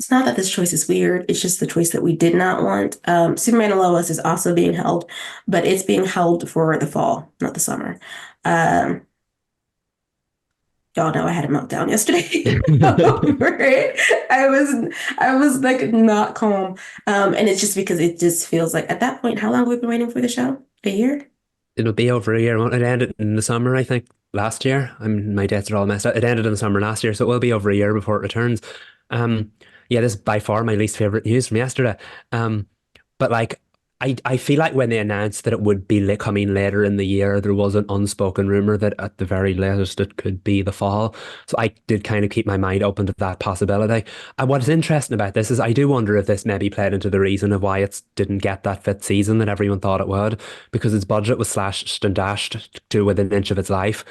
It's not that this choice is weird. It's just the choice that we did not want. Superman and Lois is also being held, but it's being held for the fall, not the summer. Um, y'all know I had a meltdown yesterday over it. I was like not calm. And it's just because it just feels like at that point, how long have we been waiting for the show? A year? It'll be over a year. It ended in the summer, I think, last year. My dates are all messed up. It ended in the summer last year, so it will be over a year before it returns. Um, yeah, this is by far my least favorite news from yesterday. Um, but like, I feel like when they announced that it would be coming later in the year, there was an unspoken rumor that at the very latest it could be the fall. So I did kind of keep my mind open to that possibility. And what is interesting about this is I do wonder if this maybe played into the reason of why it didn't get that fifth season that everyone thought it would, because its budget was slashed and dashed to within an inch of its life,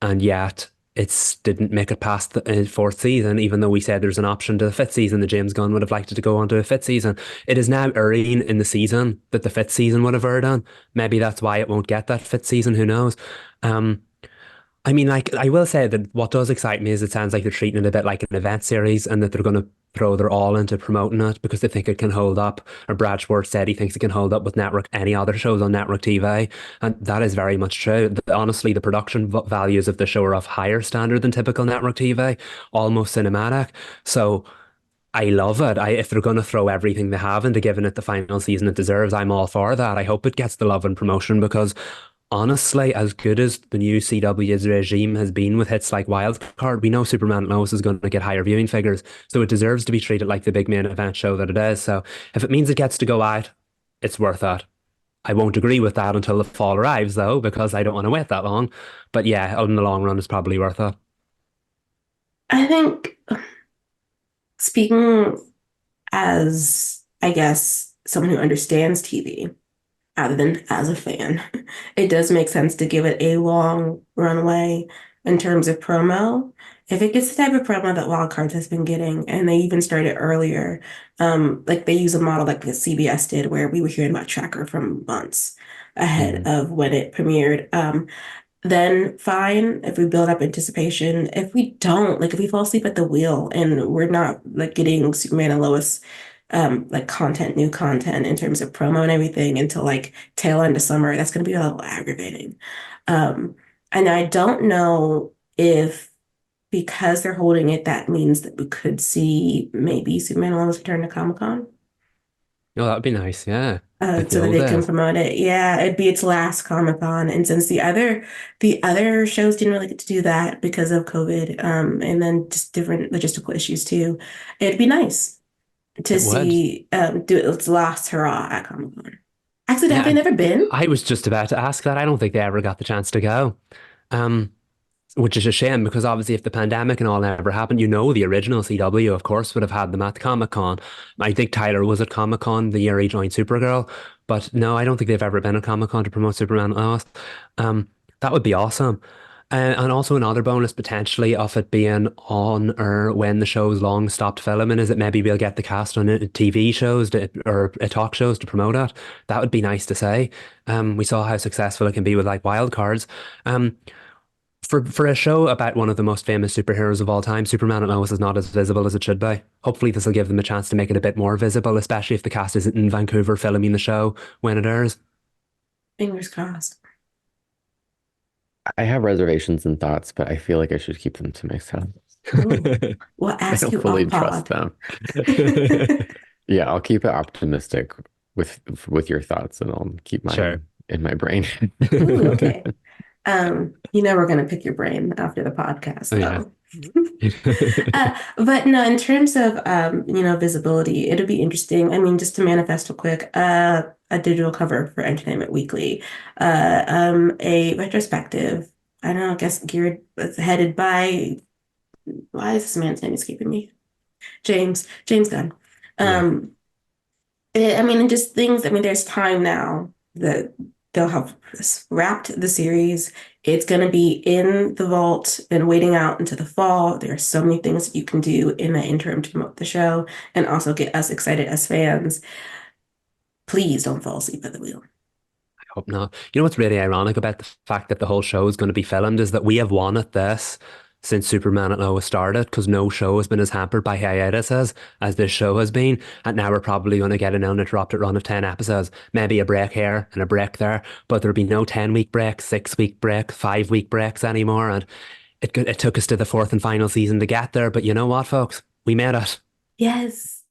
and yet it's didn't make it past the fourth season, even though we said there's an option to the fifth season that James Gunn would have liked it to go on to a fifth season. It is now airing in the season that the fifth season would have aired on. Maybe that's why it won't get that fifth season. Who knows? Um, I mean, like, I will say that what does excite me is it sounds like they're treating it a bit like an event series and that they're going to throw their all into promoting it because they think it can hold up. Or Brad Schwartz said he thinks it can hold up with network, any other shows on network TV. And that is very much true. Honestly, the production values of the show are of higher standard than typical network TV, almost cinematic. So I love it. If they're going to throw everything they have into giving it the final season it deserves, I'm all for that. I hope it gets the love and promotion because honestly, as good as the new CW's regime has been with hits like Wildcard, we know Superman and Lois is going to get higher viewing figures. So it deserves to be treated like the big main event show that it is. So if it means it gets to go out, it's worth it. I won't agree with that until the fall arrives, though, because I don't want to wait that long. But yeah, in the long run, it's probably worth it. I think speaking as, I guess, someone who understands TV, other than as a fan, it does make sense to give it a long runway in terms of promo. If it gets the type of promo that Wildcards has been getting, and they even started earlier, like they use a model like the CBS did, where we were hearing about Tracker from months ahead Mm. of when it premiered. Then fine if we build up anticipation. If we don't, like if we fall asleep at the wheel and we're not like getting Superman and Lois like new content in terms of promo and everything until like tail end of summer, that's gonna be a little aggravating. Um, and I don't know if because they're holding it, that means that we could see maybe Superman and Lois return to Comic-Con. Oh, that'd be nice. Yeah. Like the So that old they can days. promote it. Yeah, it'd be its last Comic-Con. And since the other shows didn't really get to do that because of COVID, and then just different logistical issues too, it'd be nice to It would. see do its last hurrah at Comic-Con. Actually, have Yeah. they never been? I was just about to ask that. I don't think they ever got the chance to go. Um, which is a shame because obviously if the pandemic and all never happened, the original CW, of course, would have had them at Comic Con. I think Tyler was at Comic Con the year he joined Supergirl, but no, I don't think they've ever been at Comic Con to promote Superman and Lois. That would be awesome. And also another bonus potentially of it being on or when the show's long stopped filming is that maybe we'll get the cast on TV shows or talk shows to promote it. That would be nice to say. We saw how successful it can be with like wild cards. Um, for a show about one of the most famous superheroes of all time, Superman and Lois is not as visible as it should be. Hopefully, this will give them a chance to make it a bit more visible, especially if the cast isn't in Vancouver filming the show when it airs. Fingers crossed. I have reservations and thoughts, but I feel like I should keep them to myself. Ooh, we'll I ask don't you fully off trust pod. them. Yeah, I'll keep it optimistic with your thoughts, and I'll keep Sure. mine in my brain. Ooh, okay. We're gonna pick your brain after the podcast, Oh, yeah. though. But no, in terms of visibility, it'll be interesting. I mean, just to manifest real quick, a digital cover for Entertainment Weekly, a retrospective. I don't know, I guess geared, it's headed by, why is this man's name escaping me? James Gunn. Yeah. Um, I mean, and just things. I mean, there's time now that they'll have wrapped the series. It's going to be in the vault and waiting out into the fall. There are so many things that you can do in that interim to promote the show and also get us excited as fans. Please don't fall asleep at the wheel. I hope not. You know what's really ironic about the fact that the whole show is going to be filmed is that we have won at this since Superman and Lois started, because no show has been as hampered by hiatuses as this show has been. And now we're probably going to get an uninterrupted run of 10 episodes, maybe a break here and a break there, but there'll be no 10-week break, 6-week break, 5-week breaks anymore. And it took us to the fourth and final season to get there. But you know what, folks? We made it. Yes.